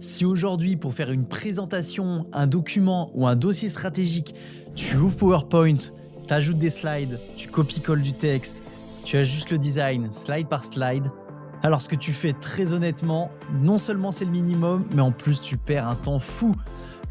Si aujourd'hui, pour faire une présentation, un document ou un dossier stratégique, tu ouvres PowerPoint, tu ajoutes des slides, tu copies-colles du texte, tu ajustes le design slide par slide, alors ce que tu fais très honnêtement, non seulement c'est le minimum, mais en plus tu perds un temps fou.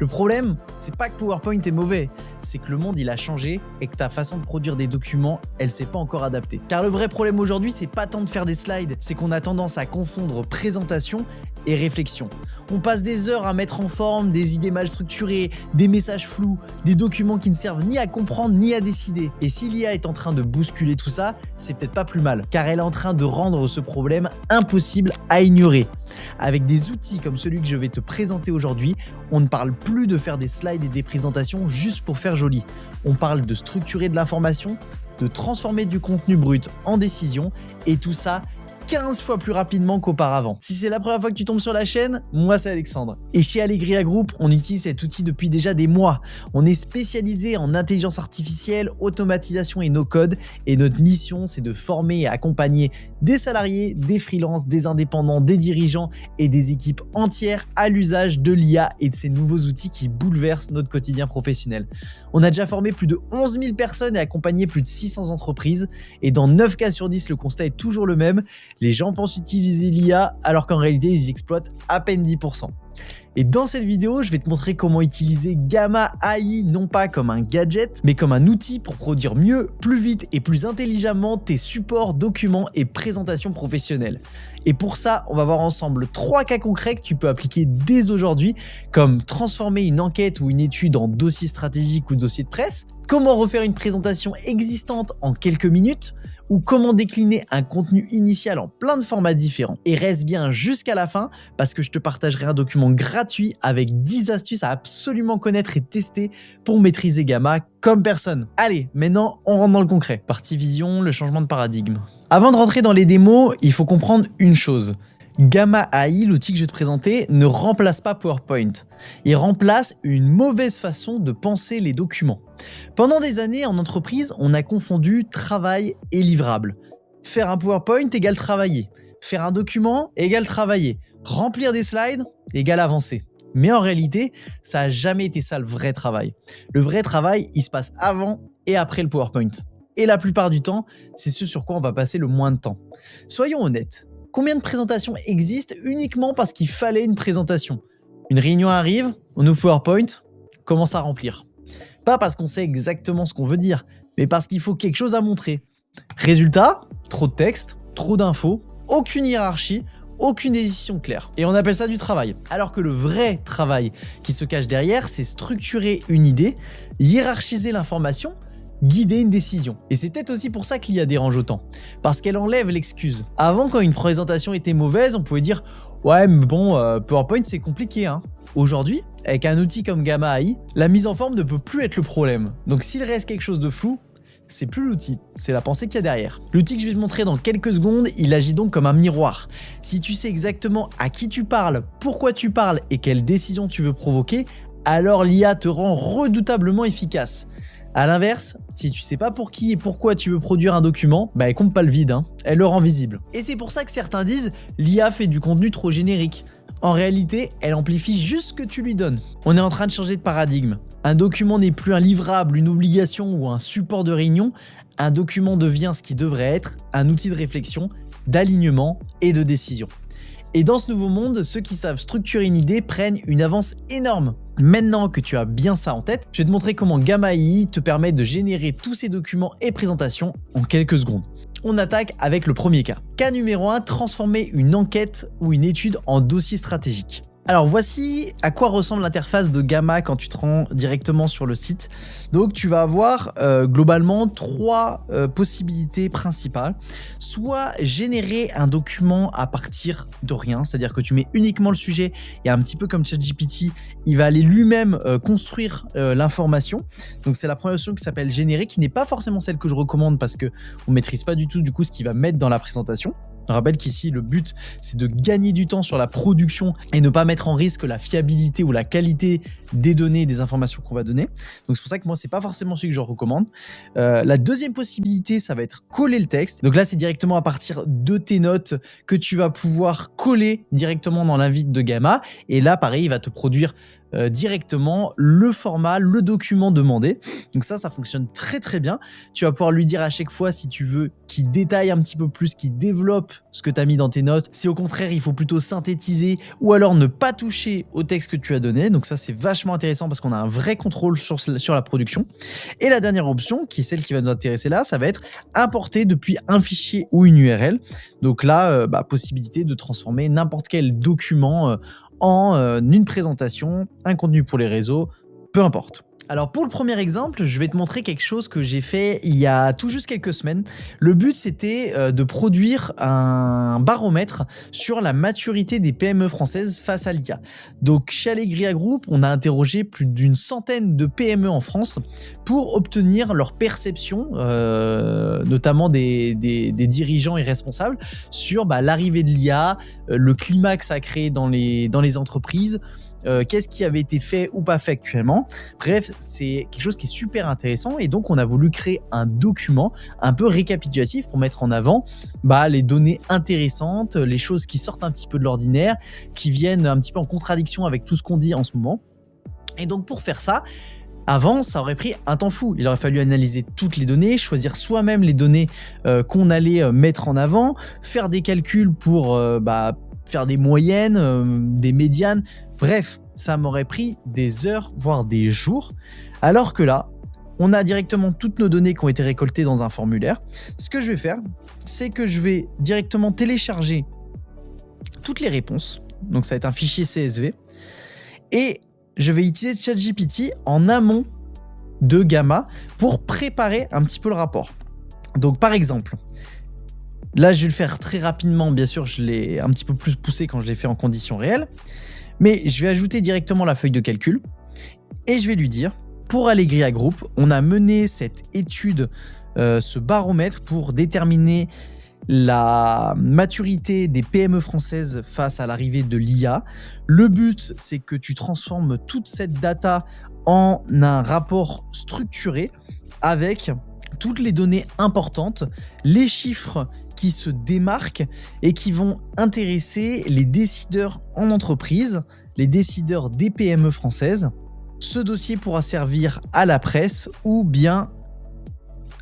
Le problème, c'est pas que PowerPoint est mauvais, c'est que le monde il a changé et que ta façon de produire des documents, elle s'est pas encore adaptée. Car le vrai problème aujourd'hui, c'est pas tant de faire des slides, c'est qu'on a tendance à confondre présentation et réflexion. On passe des heures à mettre en forme des idées mal structurées, des messages flous, des documents qui ne servent ni à comprendre ni à décider. Et si l'IA est en train de bousculer tout ça, c'est peut-être pas plus mal, car elle est en train de rendre ce problème impossible à ignorer. Avec des outils comme celui que je vais te présenter aujourd'hui, on ne parle plus de faire des slides et des présentations juste pour faire joli. On parle de structurer de l'information, de transformer du contenu brut en décision, et tout ça 15 fois plus rapidement qu'auparavant. Si c'est la première fois que tu tombes sur la chaîne, moi c'est Alexandre. Et chez Allegria Group, on utilise cet outil depuis déjà des mois. On est spécialisé en intelligence artificielle, automatisation et no-code. Et notre mission, c'est de former et accompagner des salariés, des freelances, des indépendants, des dirigeants et des équipes entières à l'usage de l'IA et de ces nouveaux outils qui bouleversent notre quotidien professionnel. On a déjà formé plus de 11 000 personnes et accompagné plus de 600 entreprises. Et dans 9 cas sur 10, le constat est toujours le même. Les gens pensent utiliser l'IA alors qu'en réalité, ils exploitent à peine 10%. Et dans cette vidéo, je vais te montrer comment utiliser Gamma AI non pas comme un gadget, mais comme un outil pour produire mieux, plus vite et plus intelligemment tes supports, documents et présentations professionnelles. Et pour ça, on va voir ensemble 3 cas concrets que tu peux appliquer dès aujourd'hui, comme transformer une enquête ou une étude en dossier stratégique ou dossier de presse, comment refaire une présentation existante en quelques minutes, ou comment décliner un contenu initial en plein de formats différents. Et reste bien jusqu'à la fin parce que je te partagerai un document gratuit avec 10 astuces à absolument connaître et tester pour maîtriser Gamma comme personne. Allez, maintenant on rentre dans le concret. Partie vision, le changement de paradigme. Avant de rentrer dans les démos, il faut comprendre une chose. Gamma AI, l'outil que je vais te présenter, ne remplace pas PowerPoint. Il remplace une mauvaise façon de penser les documents. Pendant des années, en entreprise, on a confondu travail et livrable. Faire un PowerPoint égale travailler. Faire un document égale travailler. Remplir des slides égale avancer. Mais en réalité, ça n'a jamais été ça le vrai travail. Le vrai travail, il se passe avant et après le PowerPoint. Et la plupart du temps, c'est ce sur quoi on va passer le moins de temps. Soyons honnêtes. Combien de présentations existent uniquement parce qu'il fallait une présentation? Une réunion arrive, on ouvre PowerPoint, on commence à remplir. Pas parce qu'on sait exactement ce qu'on veut dire, mais parce qu'il faut quelque chose à montrer. Résultat, trop de texte, trop d'infos, aucune hiérarchie, aucune décision claire. Et on appelle ça du travail. Alors que le vrai travail qui se cache derrière, c'est structurer une idée, hiérarchiser l'information, guider une décision. Et c'est peut-être aussi pour ça que l'IA dérange autant. Parce qu'elle enlève l'excuse. Avant, quand une présentation était mauvaise, on pouvait dire « Ouais, mais bon, PowerPoint, c'est compliqué, hein ». Aujourd'hui, avec un outil comme Gamma AI, la mise en forme ne peut plus être le problème. Donc s'il reste quelque chose de flou, c'est plus l'outil, c'est la pensée qu'il y a derrière. L'outil que je vais te montrer dans quelques secondes, il agit donc comme un miroir. Si tu sais exactement à qui tu parles, pourquoi tu parles et quelle décision tu veux provoquer, alors l'IA te rend redoutablement efficace. A l'inverse, si tu sais pas pour qui et pourquoi tu veux produire un document, elle compte pas le vide, elle le rend visible. Et c'est pour ça que certains disent l'IA fait du contenu trop générique. En réalité, elle amplifie juste ce que tu lui donnes. On est en train de changer de paradigme. Un document n'est plus un livrable, une obligation ou un support de réunion. Un document devient ce qui devrait être un outil de réflexion, d'alignement et de décision. Et dans ce nouveau monde, ceux qui savent structurer une idée prennent une avance énorme. Maintenant que tu as bien ça en tête, je vais te montrer comment Gamma AI te permet de générer tous ces documents et présentations en quelques secondes. On attaque avec le premier cas. Cas numéro 1, transformer une enquête ou une étude en dossier stratégique. Alors voici à quoi ressemble l'interface de Gamma quand tu te rends directement sur le site. Donc tu vas avoir globalement 3 possibilités principales. Soit générer un document à partir de rien, c'est-à-dire que tu mets uniquement le sujet et un petit peu comme ChatGPT, il va aller lui-même construire l'information. Donc c'est la première option qui s'appelle générer, qui n'est pas forcément celle que je recommande parce qu'on ne maîtrise pas du tout ce qu'il va mettre dans la présentation. Je rappelle qu'ici, le but, c'est de gagner du temps sur la production et ne pas mettre en risque la fiabilité ou la qualité des données et des informations qu'on va donner. Donc, c'est pour ça que moi, c'est pas forcément celui que je recommande. La deuxième possibilité, ça va être coller le texte. Donc là, c'est directement à partir de tes notes que tu vas pouvoir coller directement dans l'invite de Gamma. Et là, pareil, il va te produire directement le format, le document demandé. Donc ça fonctionne très très bien. Tu vas pouvoir lui dire à chaque fois si tu veux qu'il détaille un petit peu plus, qu'il développe ce que tu as mis dans tes notes. Si au contraire il faut plutôt synthétiser ou alors ne pas toucher au texte que tu as donné. Donc ça c'est vachement intéressant parce qu'on a un vrai contrôle sur la production. Et la dernière option, qui est celle qui va nous intéresser là, ça va être importer depuis un fichier ou une URL. Donc là, possibilité de transformer n'importe quel document en une présentation, un contenu pour les réseaux, peu importe. Alors pour le premier exemple, je vais te montrer quelque chose que j'ai fait il y a tout juste quelques semaines. Le but c'était de produire un baromètre sur la maturité des PME françaises face à l'IA. Donc chez Allegria Group, on a interrogé plus d'une centaine de PME en France pour obtenir leur perception, notamment des dirigeants et responsables, sur l'arrivée de l'IA, le climat que ça a créé dans les entreprises, qu'est-ce qui avait été fait ou pas fait actuellement. Bref, c'est quelque chose qui est super intéressant et donc on a voulu créer un document un peu récapitulatif pour mettre en avant les données intéressantes, les choses qui sortent un petit peu de l'ordinaire, qui viennent un petit peu en contradiction avec tout ce qu'on dit en ce moment. Et donc pour faire ça, avant, ça aurait pris un temps fou. Il aurait fallu analyser toutes les données, choisir soi-même les données qu'on allait mettre en avant, faire des calculs pour faire des moyennes, des médianes. Bref, ça m'aurait pris des heures, voire des jours. Alors que là, on a directement toutes nos données qui ont été récoltées dans un formulaire. Ce que je vais faire, c'est que je vais directement télécharger toutes les réponses. Donc ça va être un fichier CSV. Et je vais utiliser ChatGPT en amont de Gamma pour préparer un petit peu le rapport. Donc par exemple, là je vais le faire très rapidement, bien sûr je l'ai un petit peu plus poussé quand je l'ai fait en conditions réelles, mais je vais ajouter directement la feuille de calcul et je vais lui dire, pour Allegria Group, on a mené cette étude, ce baromètre pour déterminer la maturité des PME françaises face à l'arrivée de l'IA. Le but, c'est que tu transformes toute cette data en un rapport structuré avec toutes les données importantes, les chiffres qui se démarquent et qui vont intéresser les décideurs en entreprise, les décideurs des PME françaises. Ce dossier pourra servir à la presse ou bien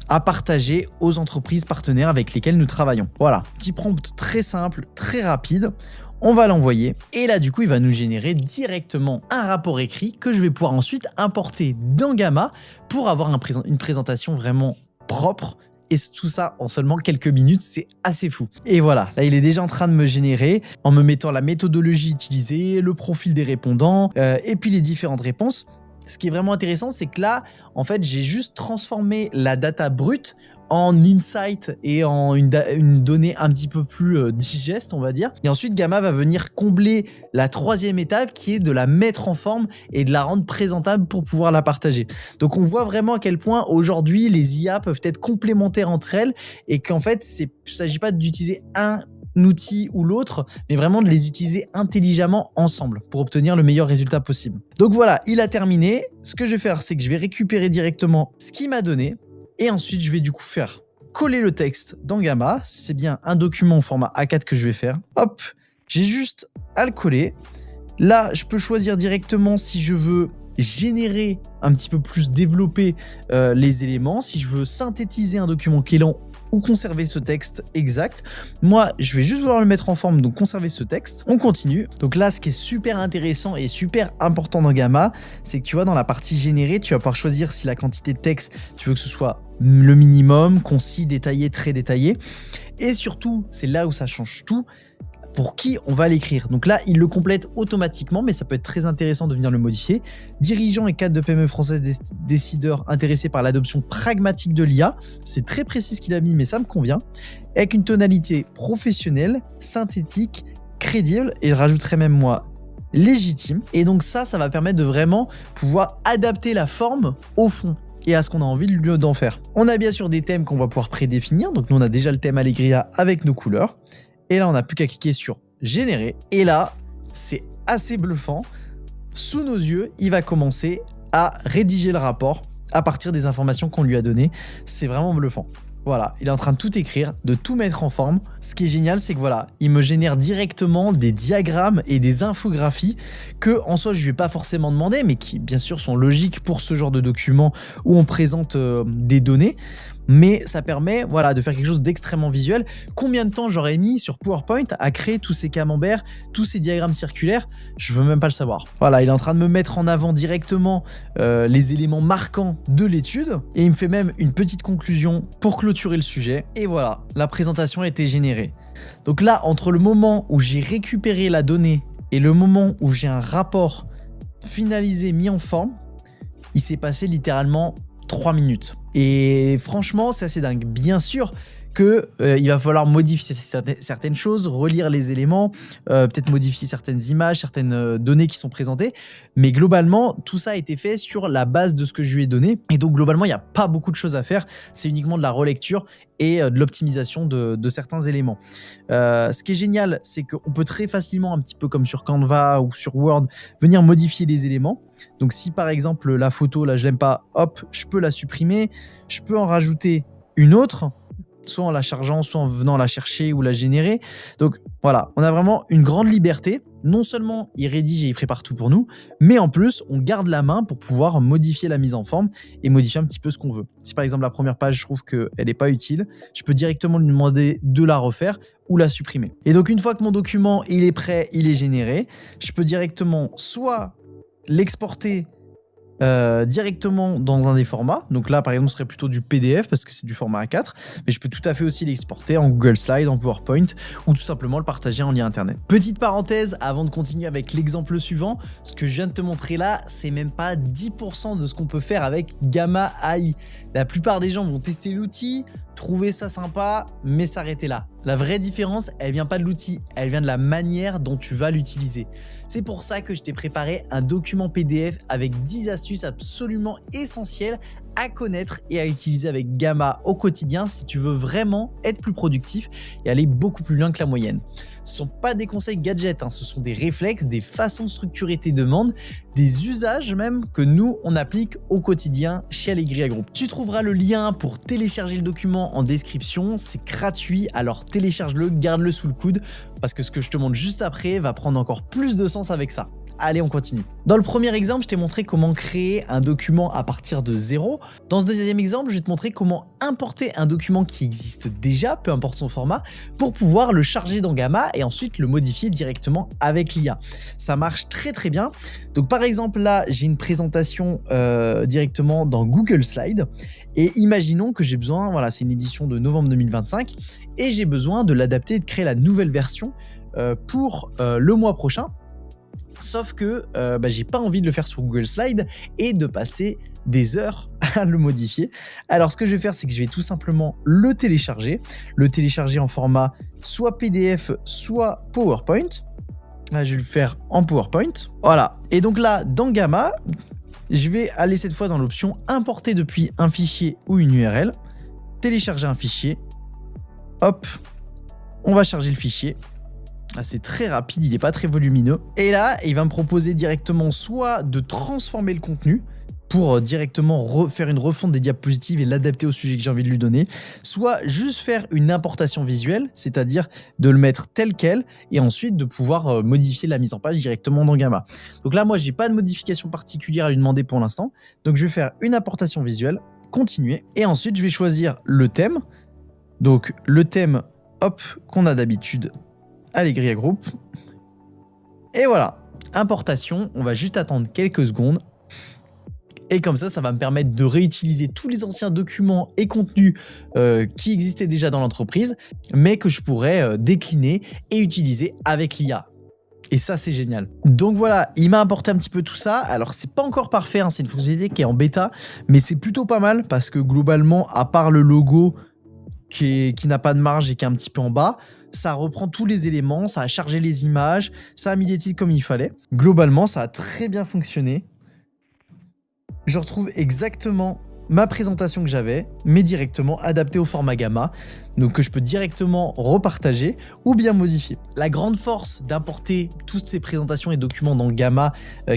à partager aux entreprises partenaires avec lesquelles nous travaillons. Voilà, petit prompt très simple, très rapide. On va l'envoyer et là du coup il va nous générer directement un rapport écrit que je vais pouvoir ensuite importer dans Gamma pour avoir une présentation vraiment propre. Et tout ça en seulement quelques minutes, c'est assez fou. Et voilà, là il est déjà en train de me générer en me mettant la méthodologie utilisée, le profil des répondants et puis les différentes réponses. Ce qui est vraiment intéressant, c'est que là, en fait, j'ai juste transformé la data brute en insight et en une donnée un petit peu plus digeste, on va dire. Et ensuite, Gamma va venir combler la troisième étape qui est de la mettre en forme et de la rendre présentable pour pouvoir la partager. Donc, on voit vraiment à quel point aujourd'hui, les IA peuvent être complémentaires entre elles et qu'en fait, il ne s'agit pas d'utiliser un outil ou l'autre, mais vraiment de les utiliser intelligemment ensemble pour obtenir le meilleur résultat possible. Donc voilà, il a terminé. Ce que je vais faire, c'est que je vais récupérer directement ce qu'il m'a donné et ensuite je vais du coup faire coller le texte dans Gamma. C'est bien un document au format A4 que je vais faire. Hop, j'ai juste à le coller. Là, je peux choisir directement si je veux générer un petit peu plus, développer les éléments, si je veux synthétiser un document qui est lent ou conserver ce texte exact. Moi, je vais juste vouloir le mettre en forme, donc conserver ce texte. On continue. Donc là, ce qui est super intéressant et super important dans Gamma, c'est que tu vois, dans la partie générée, tu vas pouvoir choisir si la quantité de texte, tu veux que ce soit le minimum, concis, détaillé, très détaillé. Et surtout, c'est là où ça change tout, pour qui on va l'écrire. Donc là, il le complète automatiquement, mais ça peut être très intéressant de venir le modifier. Dirigeants et cadres de PME françaises décideurs intéressés par l'adoption pragmatique de l'IA. C'est très précis ce qu'il a mis, mais ça me convient. Avec une tonalité professionnelle, synthétique, crédible, et je rajouterai même moi légitime. Et donc ça va permettre de vraiment pouvoir adapter la forme au fond et à ce qu'on a envie d'en faire. On a bien sûr des thèmes qu'on va pouvoir prédéfinir. Donc nous, on a déjà le thème Allegria avec nos couleurs. Et là, on n'a plus qu'à cliquer sur générer. Et là, c'est assez bluffant. Sous nos yeux, il va commencer à rédiger le rapport à partir des informations qu'on lui a données. C'est vraiment bluffant. Voilà, il est en train de tout écrire, de tout mettre en forme. Ce qui est génial, c'est que voilà, il me génère directement des diagrammes et des infographies que, en soi, je ne vais pas forcément demander, mais qui, bien sûr, sont logiques pour ce genre de document où on présente des données. Mais ça permet voilà, de faire quelque chose d'extrêmement visuel. Combien de temps j'aurais mis sur PowerPoint à créer tous ces camemberts, tous ces diagrammes circulaires? Je veux même pas le savoir. Voilà, il est en train de me mettre en avant directement les éléments marquants de l'étude. Et il me fait même une petite conclusion pour clôturer le sujet. Et voilà, la présentation a été générée. Donc là, entre le moment où j'ai récupéré la donnée et le moment où j'ai un rapport finalisé, mis en forme, il s'est passé littéralement 3 minutes. Et franchement, c'est assez dingue. Bien sûr qu'il va falloir modifier certaines choses, relire les éléments, peut-être modifier certaines images, certaines données qui sont présentées. Mais globalement, tout ça a été fait sur la base de ce que je lui ai donné. Et donc globalement, il n'y a pas beaucoup de choses à faire. C'est uniquement de la relecture et de l'optimisation de certains éléments. Ce qui est génial, c'est qu'on peut très facilement, un petit peu comme sur Canva ou sur Word, venir modifier les éléments. Donc si par exemple la photo, là je l'aime pas, hop, je peux la supprimer. Je peux en rajouter une autre, soit en la chargeant, soit en venant la chercher ou la générer. Donc voilà, on a vraiment une grande liberté. Non seulement il rédige et il prépare tout pour nous, mais en plus, on garde la main pour pouvoir modifier la mise en forme et modifier un petit peu ce qu'on veut. Si par exemple la première page, je trouve qu'elle n'est pas utile, je peux directement lui demander de la refaire ou la supprimer. Et donc une fois que mon document il est prêt, il est généré, je peux directement soit l'exporter directement dans un des formats. Donc là, par exemple, ce serait plutôt du PDF parce que c'est du format A4, mais je peux tout à fait aussi l'exporter en Google Slide, en PowerPoint ou tout simplement le partager en lien internet. Petite parenthèse avant de continuer avec l'exemple suivant, ce que je viens de te montrer là, c'est même pas 10% de ce qu'on peut faire avec Gamma AI. La plupart des gens vont tester l'outil, trouver ça sympa, mais s'arrêter là. La vraie différence, elle vient pas de l'outil, elle vient de la manière dont tu vas l'utiliser. C'est pour ça que je t'ai préparé un document PDF avec 10 astuces absolument essentielles à connaître et à utiliser avec Gamma au quotidien si tu veux vraiment être plus productif et aller beaucoup plus loin que la moyenne. Ce ne sont pas des conseils gadgets, ce sont des réflexes, des façons de structurer tes demandes, des usages même que nous, on applique au quotidien chez Allegria Group. Tu trouveras le lien pour télécharger le document en description, c'est gratuit, alors télécharge-le, garde-le sous le coude, parce que ce que je te montre juste après va prendre encore plus de sens avec ça. Allez, on continue. Dans le premier exemple, je t'ai montré comment créer un document à partir de zéro. Dans ce deuxième exemple, je vais te montrer comment importer un document qui existe déjà, peu importe son format, pour pouvoir le charger dans Gamma et ensuite le modifier directement avec l'IA. Ça marche très très bien. Donc par exemple, là, j'ai une présentation directement dans Google Slide. Et imaginons que j'ai besoin, voilà, c'est une édition de novembre 2025, et j'ai besoin de l'adapter et de créer la nouvelle version pour le mois prochain. Sauf que j'ai pas envie de le faire sur Google Slide et de passer des heures à le modifier. Alors ce que je vais faire, c'est que je vais tout simplement le télécharger en format soit PDF, soit PowerPoint. Là, je vais le faire en PowerPoint. Voilà. Et donc là, dans Gamma, je vais aller cette fois dans l'option importer depuis un fichier ou une URL, télécharger un fichier. Hop, on va charger le fichier. Là, c'est très rapide, il n'est pas très volumineux. Et là, il va me proposer directement soit de transformer le contenu pour directement faire une refonte des diapositives et l'adapter au sujet que j'ai envie de lui donner, soit juste faire une importation visuelle, c'est-à-dire de le mettre tel quel et ensuite de pouvoir modifier la mise en page directement dans Gamma. Donc là, moi, j'ai pas de modification particulière à lui demander pour l'instant. Donc, je vais faire une importation visuelle, continuer, et ensuite, je vais choisir le thème. Donc, le thème, hop, qu'on a d'habitude Allegria Group. Et voilà, importation, on va juste attendre quelques secondes. Et comme ça va me permettre de réutiliser tous les anciens documents et contenus qui existaient déjà dans l'entreprise, mais que je pourrais décliner et utiliser avec l'IA. Et ça, c'est génial. Donc voilà, il m'a apporté un petit peu tout ça. Alors, c'est pas encore parfait, c'est une fonctionnalité qui est en bêta, mais c'est plutôt pas mal parce que globalement, à part le logo qui n'a pas de marge et qui est un petit peu en bas, ça reprend tous les éléments, ça a chargé les images, ça a mis les titres comme il fallait. Globalement, ça a très bien fonctionné. Je retrouve exactement ma présentation que j'avais, mais directement adaptée au format Gamma, donc que je peux directement repartager ou bien modifier. La grande force d'importer toutes ces présentations et documents dans Gamma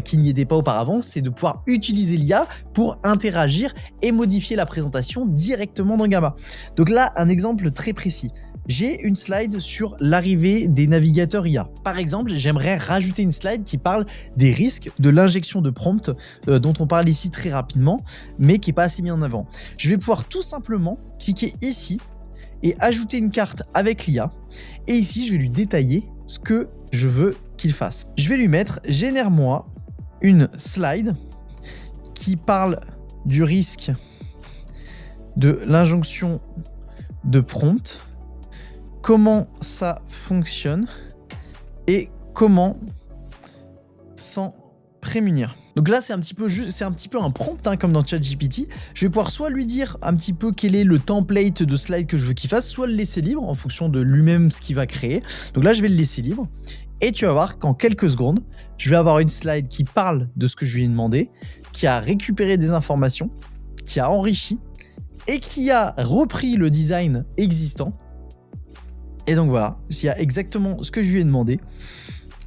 qui n'y étaient pas auparavant, c'est de pouvoir utiliser l'IA pour interagir et modifier la présentation directement dans Gamma. Donc là, un exemple très précis. J'ai une slide sur l'arrivée des navigateurs IA. Par exemple, j'aimerais rajouter une slide qui parle des risques de l'injection de prompts dont on parle ici très rapidement, mais qui n'est pas assez mis en avant. Je vais pouvoir tout simplement cliquer ici et ajouter une carte avec l'IA. Et ici, je vais lui détailler ce que je veux qu'il fasse. Je vais lui mettre « Génère-moi une slide qui parle du risque de l'injonction de prompt, comment ça fonctionne et comment s'en prémunir. » Donc là, c'est un petit peu un prompt, hein, comme dans ChatGPT. Je vais pouvoir soit lui dire un petit peu quel est le template de slide que je veux qu'il fasse, soit le laisser libre en fonction de lui-même ce qu'il va créer. Donc là, je vais le laisser libre. Et tu vas voir qu'en quelques secondes, je vais avoir une slide qui parle de ce que je lui ai demandé, qui a récupéré des informations, qui a enrichi et qui a repris le design existant. Et donc voilà, il y a exactement ce que je lui ai demandé.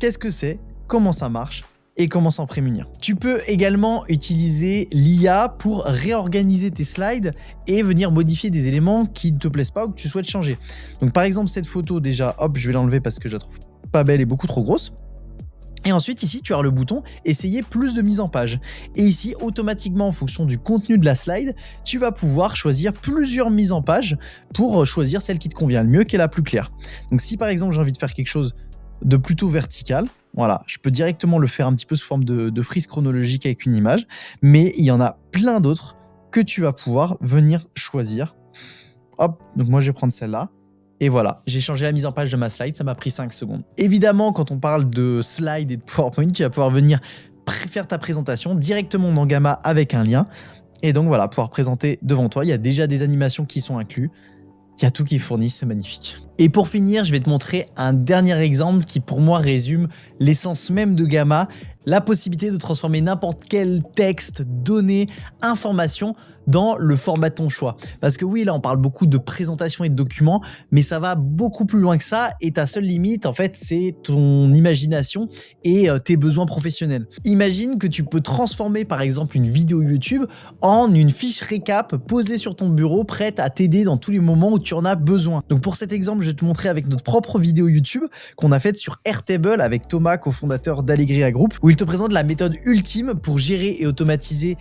Qu'est-ce que c'est, comment ça marche et comment s'en prémunir. Tu peux également utiliser l'IA pour réorganiser tes slides et venir modifier des éléments qui ne te plaisent pas ou que tu souhaites changer. Donc par exemple, cette photo, déjà, hop, je vais l'enlever parce que je la trouve pas belle et beaucoup trop grosse. Et ensuite, ici, tu as le bouton « Essayer plus de mise en page ». Et ici, automatiquement, en fonction du contenu de la slide, tu vas pouvoir choisir plusieurs mises en page pour choisir celle qui te convient le mieux, qui est la plus claire. Donc si par exemple, j'ai envie de faire quelque chose de plutôt vertical, voilà, je peux directement le faire un petit peu sous forme de frise chronologique avec une image, mais il y en a plein d'autres que tu vas pouvoir venir choisir. Hop, donc moi je vais prendre celle-là. Et voilà, j'ai changé la mise en page de ma slide, ça m'a pris 5 secondes. Évidemment, quand on parle de slide et de PowerPoint, tu vas pouvoir venir faire ta présentation directement dans Gamma avec un lien. Et donc voilà, pouvoir présenter devant toi. Il y a déjà des animations qui sont incluses. Il y a tout qui est fourni, c'est magnifique. Et pour finir, je vais te montrer un dernier exemple qui pour moi résume l'essence même de Gamma, la possibilité de transformer n'importe quel texte, données, information dans le format de ton choix. Parce que oui, là on parle beaucoup de présentation et de documents, mais ça va beaucoup plus loin que ça et ta seule limite en fait c'est ton imagination et tes besoins professionnels. Imagine que tu peux transformer par exemple une vidéo YouTube en une fiche récap posée sur ton bureau prête à t'aider dans tous les moments où tu en as besoin. Donc pour cet exemple, je vais te montrer avec notre propre vidéo YouTube qu'on a faite sur Airtable avec Thomas, cofondateur d'Allegria Group, où il te présente la méthode ultime pour gérer et automatiser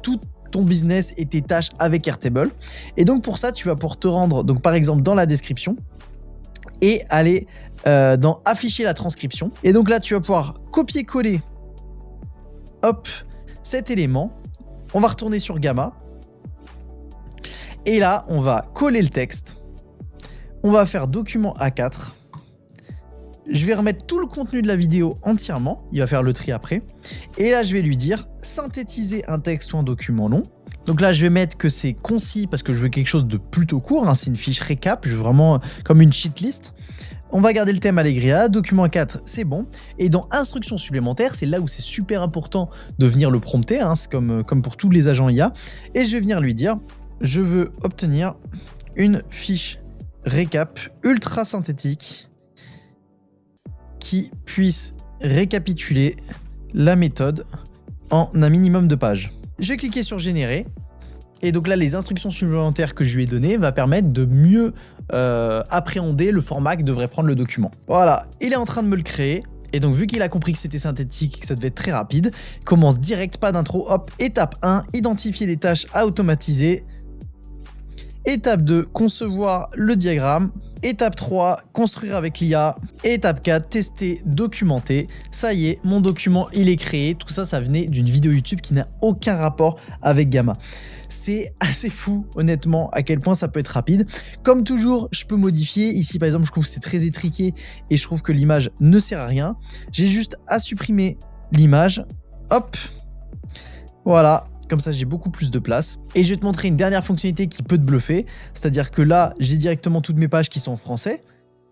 tout ton business et tes tâches avec Airtable. Et donc pour ça, tu vas pouvoir te rendre donc par exemple dans la description et aller dans afficher la transcription. Et donc là, tu vas pouvoir copier-coller hop, cet élément. On va retourner sur Gamma. Et là, on va coller le texte. On va faire document A4. Je vais remettre tout le contenu de la vidéo entièrement. Il va faire le tri après. Et là, je vais lui dire synthétiser un texte ou un document long. Donc là, je vais mettre que c'est concis parce que je veux quelque chose de plutôt court. Hein. C'est une fiche récap. Je veux vraiment comme une cheat list. On va garder le thème Allegria. Document 4, c'est bon. Et dans instructions supplémentaires, c'est là où c'est super important de venir le prompter. Hein. C'est comme pour tous les agents IA. Et je vais venir lui dire, je veux obtenir une fiche récap ultra synthétique qui puisse récapituler la méthode en un minimum de pages. Je vais cliquer sur générer et donc là les instructions supplémentaires que je lui ai données va permettre de mieux appréhender le format que devrait prendre le document. Voilà, il est en train de me le créer. Et donc vu qu'il a compris que c'était synthétique et que ça devait être très rapide, commence direct, pas d'intro, hop, étape 1, identifier les tâches à automatiser. Étape 2, concevoir le diagramme. Étape 3, construire avec l'IA. Étape 4, tester, documenter. Ça y est, mon document, il est créé. Tout ça, ça venait d'une vidéo YouTube qui n'a aucun rapport avec Gamma. C'est assez fou, honnêtement, à quel point ça peut être rapide. Comme toujours, je peux modifier. Ici, par exemple, je trouve que c'est très étriqué et je trouve que l'image ne sert à rien. J'ai juste à supprimer l'image. Hop, voilà. Comme ça, j'ai beaucoup plus de place. Et je vais te montrer une dernière fonctionnalité qui peut te bluffer. C'est-à-dire que là, j'ai directement toutes mes pages qui sont en français.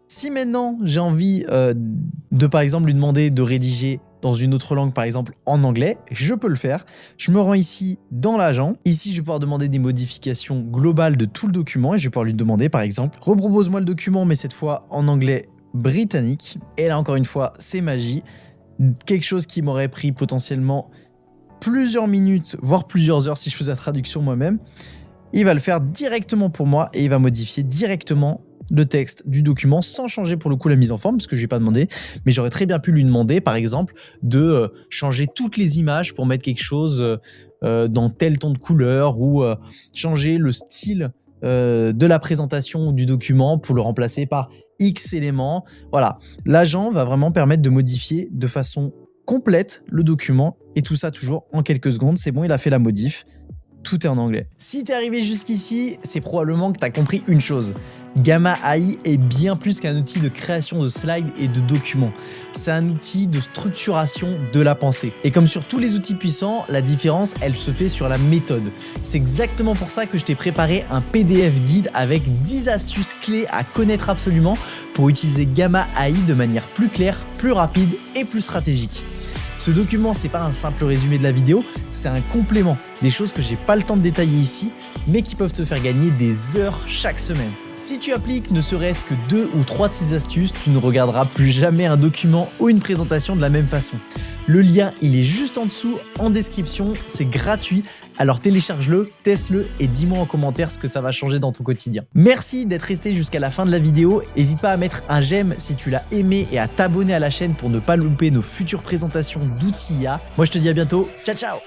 Si maintenant, j'ai envie de, par exemple, lui demander de rédiger dans une autre langue, par exemple en anglais, je peux le faire. Je me rends ici dans l'agent. Ici, je vais pouvoir demander des modifications globales de tout le document et je vais pouvoir lui demander, par exemple, repropose-moi le document, mais cette fois en anglais britannique. Et là, encore une fois, c'est magie. Quelque chose qui m'aurait pris potentiellement plusieurs minutes, voire plusieurs heures si je faisais la traduction moi-même. Il va le faire directement pour moi et il va modifier directement le texte du document sans changer pour le coup la mise en forme parce que je lui ai pas demandé, mais j'aurais très bien pu lui demander par exemple de changer toutes les images pour mettre quelque chose dans tel ton de couleur ou changer le style de la présentation du document pour le remplacer par X éléments. Voilà, l'agent va vraiment permettre de modifier de façon complète le document et tout ça toujours en quelques secondes. C'est bon, il a fait la modif. Tout est en anglais. Si t'es arrivé jusqu'ici, c'est probablement que t'as compris une chose. Gamma AI est bien plus qu'un outil de création de slides et de documents. C'est un outil de structuration de la pensée. Et comme sur tous les outils puissants, la différence, elle se fait sur la méthode. C'est exactement pour ça que je t'ai préparé un PDF guide avec 10 astuces clés à connaître absolument pour utiliser Gamma AI de manière plus claire, plus rapide et plus stratégique. Ce document, c'est pas un simple résumé de la vidéo, c'est un complément, des choses que j'ai pas le temps de détailler ici, mais qui peuvent te faire gagner des heures chaque semaine. Si tu appliques ne serait-ce que 2 ou 3 de ces astuces, tu ne regarderas plus jamais un document ou une présentation de la même façon. Le lien, il est juste en dessous, en description, c'est gratuit. Alors télécharge-le, teste-le et dis-moi en commentaire ce que ça va changer dans ton quotidien. Merci d'être resté jusqu'à la fin de la vidéo. N'hésite pas à mettre un j'aime si tu l'as aimé et à t'abonner à la chaîne pour ne pas louper nos futures présentations d'outils IA. Moi je te dis à bientôt, ciao ciao.